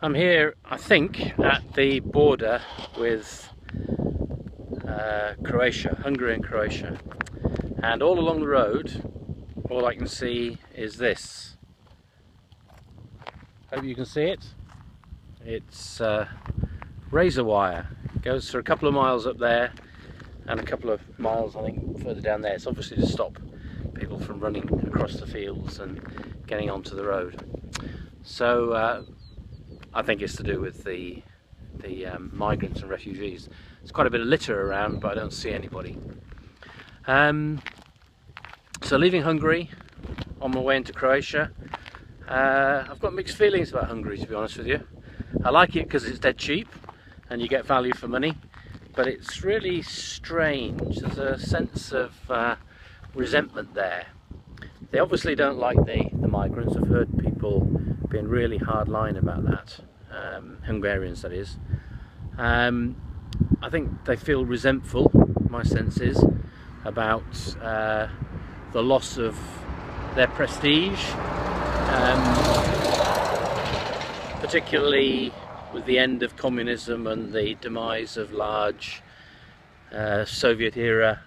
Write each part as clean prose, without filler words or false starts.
I'm here, I think, at the border with Croatia, Hungary and Croatia, and all along the road all I can see is this. Hope you can see it. It's razor wire. It goes for a couple of miles up there and a couple of miles, I think, further down there. It's obviously to stop people from running across the fields and getting onto the road. So I think it's to do with the migrants and refugees. There's quite a bit of litter around, but I don't see anybody. So leaving Hungary, on my way into Croatia. I've got mixed feelings about Hungary, to be honest with you. I like it because it's dead cheap and you get value for money, but it's really strange. There's a sense of resentment there. They obviously don't like the migrants. I've heard people being really hardline about that, Hungarians that is. I think they feel resentful, my sense is, about the loss of their prestige, particularly with the end of communism and the demise of large Soviet era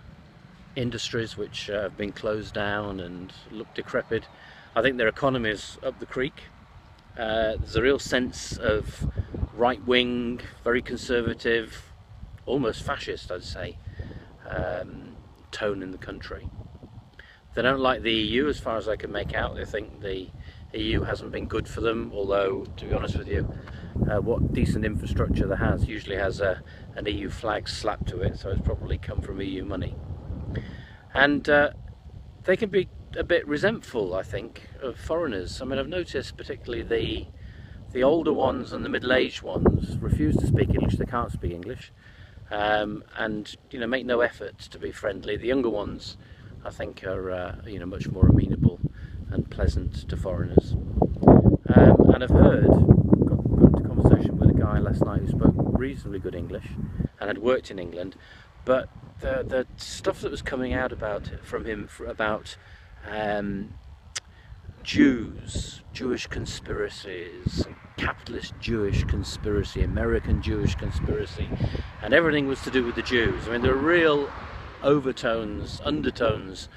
industries which have been closed down and look decrepit. I think their economy is up the creek. There's a real sense of right-wing, very conservative, almost fascist, I'd say, tone in the country. They don't like the EU, as far as I can make out. They think the EU hasn't been good for them, although, to be honest with you, what decent infrastructure there has usually has an EU flag slapped to it, so it's probably come from EU money. And they can be a bit resentful, I think, of foreigners. I mean, I've noticed particularly the older ones and the middle-aged ones refuse to speak English. They can't speak English, and make no effort to be friendly. The younger ones, I think, are much more amenable and pleasant to foreigners. And I've heard, got into conversation with a guy last night who spoke reasonably good English and had worked in England, but the stuff that was coming out from him about Jews, Jewish conspiracies, capitalist Jewish conspiracy, American Jewish conspiracy, and everything was to do with the Jews. I mean, there are real overtones, undertones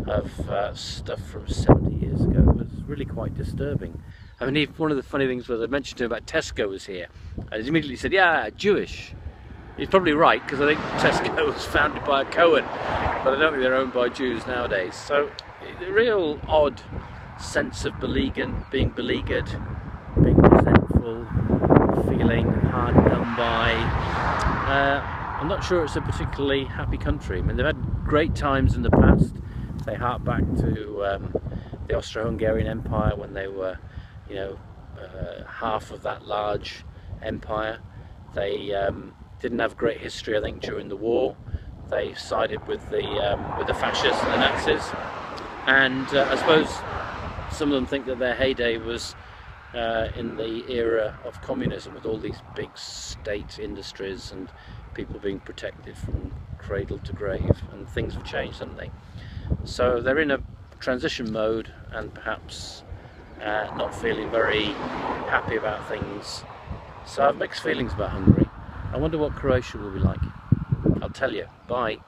of stuff from 70 years ago. It was really quite disturbing. I mean, one of the funny things was I mentioned to him about Tesco was here, and he immediately said, yeah, Jewish. He's probably right, because I think Tesco was founded by a Cohen, but I don't think they're owned by Jews nowadays. So a real odd sense of being beleaguered, being resentful, feeling hard done by. I'm not sure it's a particularly happy country. I mean, they've had great times in the past. They hark back to the Austro-Hungarian Empire when they were, half of that large empire. They didn't have great history, I think, during the war. They sided with the fascists and the Nazis, and I suppose some of them think that their heyday was in the era of communism, with all these big state industries and people being protected from cradle to grave, and things have changed, haven't they? So they're in a transition mode and perhaps not feeling very happy about things. So I have mixed feelings about Hungary. I wonder what Croatia will be like. I'll tell you. Bye.